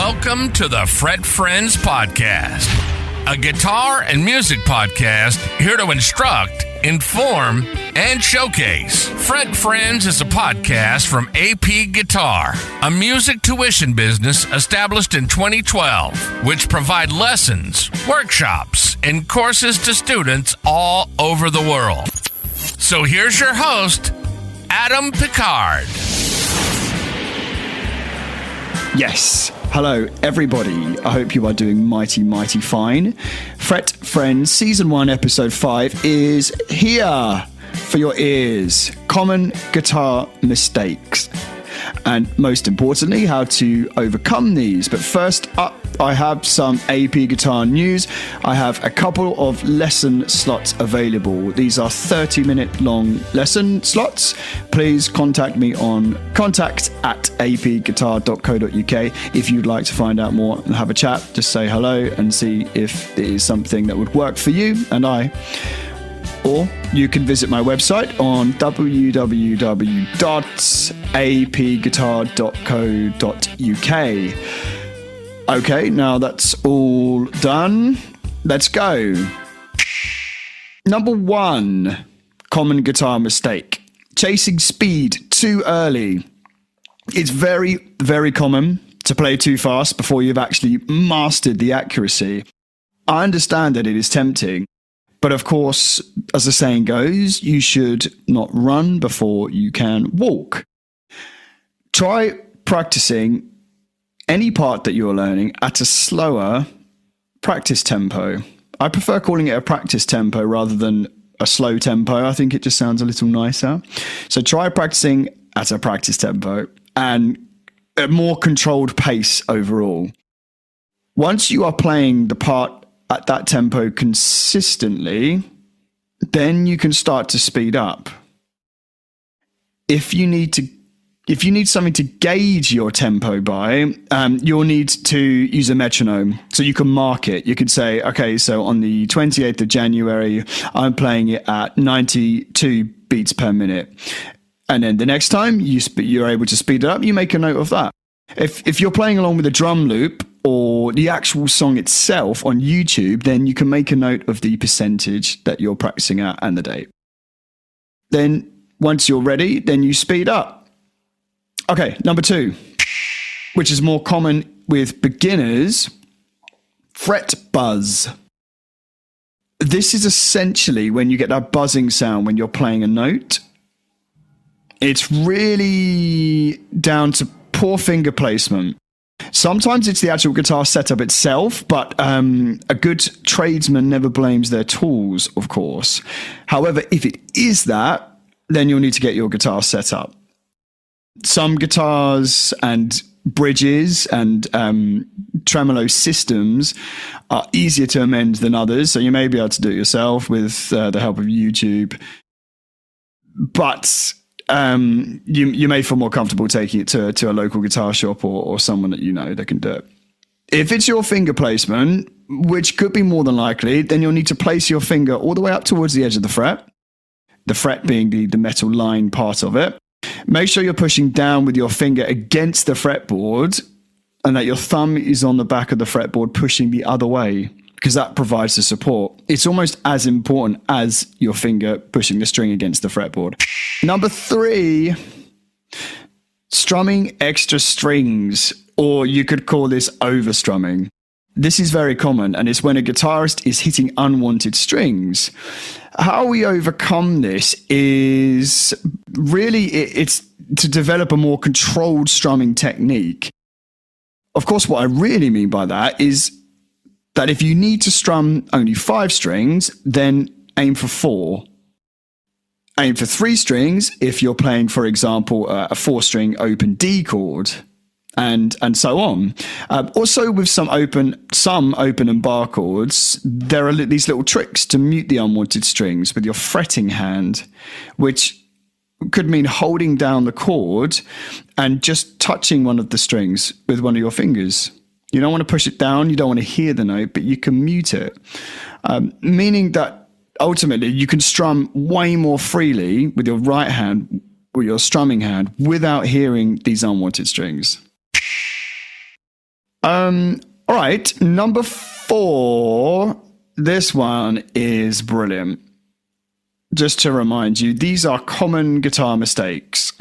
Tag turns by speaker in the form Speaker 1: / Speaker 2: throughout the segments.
Speaker 1: Welcome to the Fret Friends Podcast, a guitar and music podcast here to instruct, inform, and showcase. Fret Friends is a podcast from AP Guitar, a music tuition business established in 2012, which provide lessons, workshops, and courses to students all over the world. So here's your host, Adam Picard.
Speaker 2: Yes. Hello, everybody. I hope you are doing mighty fine. Fret Friends Season 1, Episode 5 is here for your ears. Common guitar mistakes. And most importantly, how to overcome these. But first up, I have some AP Guitar news. I have a couple of lesson slots available. These are 30-minute long lesson slots. Please contact me on contact@apguitar.co.uk if you'd like to find out more and have a chat. Just say hello and see if it is something that would work for you and I. Or you can visit my website on www.apguitar.co.uk. Okay, now that's all done. Let's go. Number 1, common guitar mistake. Chasing speed too early. It's very, very common to play too fast before you've actually mastered the accuracy. I understand that it is tempting. But of course, as the saying goes, you should not run before you can walk. Try practicing any part that you're learning at a slower practice tempo. I prefer calling it a practice tempo rather than a slow tempo. I think it just sounds a little nicer. So try practicing at a practice tempo and a more controlled pace overall. Once you are playing the part at that tempo consistently, then you can start to speed up. If you need something to gauge your tempo by, you'll need to use a metronome. So you can mark it. You could say, okay, so on the 28th of January, I'm playing it at 92 beats per minute. And then the next time you're able to speed it up, you make a note of that. If you're playing along with a drum loop or the actual song itself on YouTube, then you can make a note of the percentage that you're practicing at and the date. Then once you're ready, then you speed up. Okay, number 2, which is more common with beginners, fret buzz. This is essentially when you get that buzzing sound when you're playing a note. It's really down to poor finger placement. Sometimes it's the actual guitar setup itself, but a good tradesman never blames their tools, of course. However, if it is that, then you'll need to get your guitar set up. Some guitars and bridges and tremolo systems are easier to amend than others, so you may be able to do it yourself with the help of YouTube. But you may feel more comfortable taking it to a local guitar shop or someone that you know that can do it. If it's your finger placement, which could be more than likely, then you'll need to place your finger all the way up towards the edge of the fret being the metal line part of it. Make sure you're pushing down with your finger against the fretboard and that your thumb is on the back of the fretboard pushing the other way, because that provides the support. It's almost as important as your finger pushing the string against the fretboard. Number 3, strumming extra strings, or you could call this overstrumming. This is very common, and it's when a guitarist is hitting unwanted strings. How we overcome this is really it's to develop a more controlled strumming technique. Of course, what I really mean by that is that if you need to strum only 5 strings, then aim for 4. Aim for 3 strings if you're playing, for example, a 4-string open D chord, and so on. Also, with some open and bar chords, there are these little tricks to mute the unwanted strings with your fretting hand, which could mean holding down the chord and just touching one of the strings with one of your fingers. You don't want to push it down, you don't want to hear the note, but you can mute it, meaning that ultimately you can strum way more freely with your right hand, with your strumming hand, without hearing these unwanted strings. All right, number 4. This one is brilliant. Just to remind you, these are common guitar mistakes.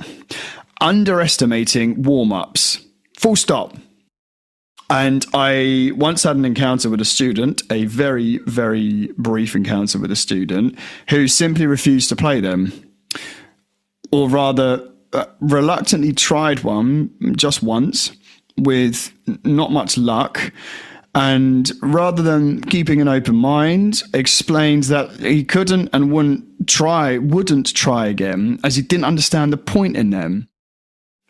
Speaker 2: Underestimating warm-ups. Full stop. And I once had an encounter with a student, a very, very brief encounter with a student, who simply refused to play them. Or rather, reluctantly tried one just once with not much luck. And rather than keeping an open mind, explained that he couldn't and wouldn't try again, as he didn't understand the point in them.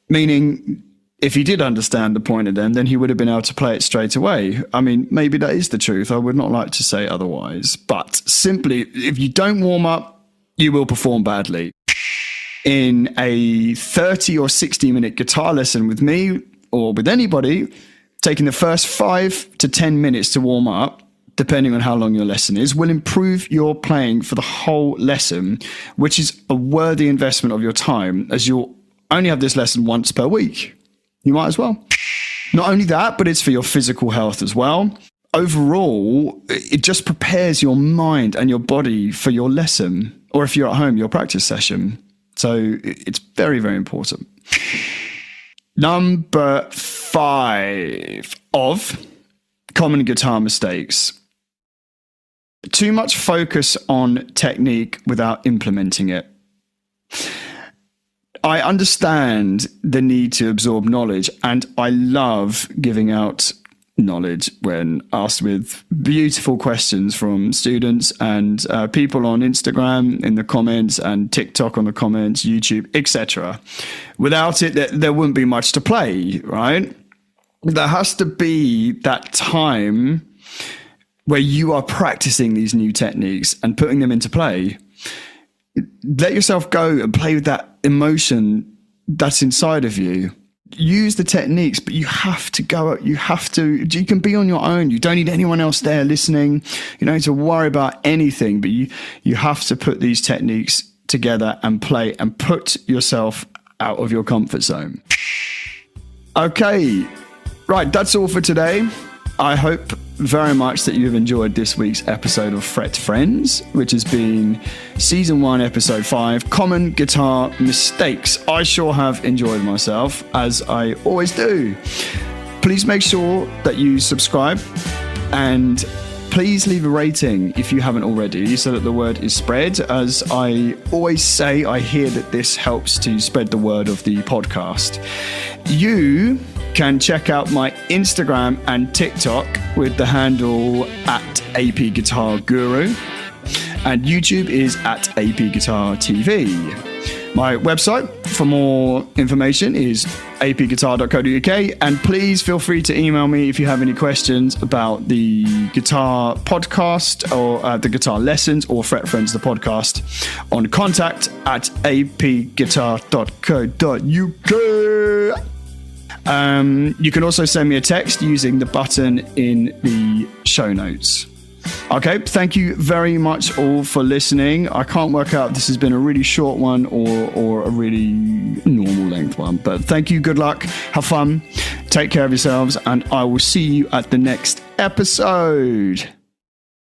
Speaker 2: Meaning, if he did understand the point of them, then he would have been able to play it straight away. I mean, maybe that is the truth. I would not like to say otherwise. But simply, if you don't warm up, you will perform badly. In a 30 or 60-minute guitar lesson with me, or with anybody, taking the first 5 to 10 minutes to warm up, depending on how long your lesson is, will improve your playing for the whole lesson, which is a worthy investment of your time, as you'll only have this lesson once per week. You might as well. Not only that, but it's for your physical health as well. Overall, it just prepares your mind and your body for your lesson, or if you're at home, your practice session. So it's very, very important. Number 5 of common guitar mistakes. Too much focus on technique without implementing it. I understand the need to absorb knowledge, and I love giving out knowledge when asked with beautiful questions from students and people on Instagram in the comments and TikTok on the comments, YouTube, etc. Without it, there wouldn't be much to play, right? There has to be that time where you are practicing these new techniques and putting them into play. Let yourself go and play with that emotion that's inside of you. Use the techniques, but you have to go out. You can be on your own. You don't need anyone else there listening. You don't need to worry about anything, but you have to put these techniques together and play and put yourself out of your comfort zone. Okay, right. That's all for today. I hope very much that you've enjoyed this week's episode of Fret Friends, which has been Season 1, Episode 5, Common Guitar Mistakes. I sure have enjoyed myself, as I always do. Please make sure that you subscribe and please leave a rating if you haven't already, so that the word is spread. As I always say, I hear that this helps to spread the word of the podcast. You can check out my Instagram and TikTok with the handle @APGuitarGuru, and YouTube is @APGuitarTV. My website for more information is apguitar.co.uk, and please feel free to email me if you have any questions about the guitar podcast or the guitar lessons or Fret Friends the podcast on contact@apguitar.co.uk. You can also send me a text using the button in the show notes. Okay, thank you very much all for listening. I can't work out if this has been a really short one or a really normal length one, but thank you, good luck, have fun, take care of yourselves, and I will see you at the next episode.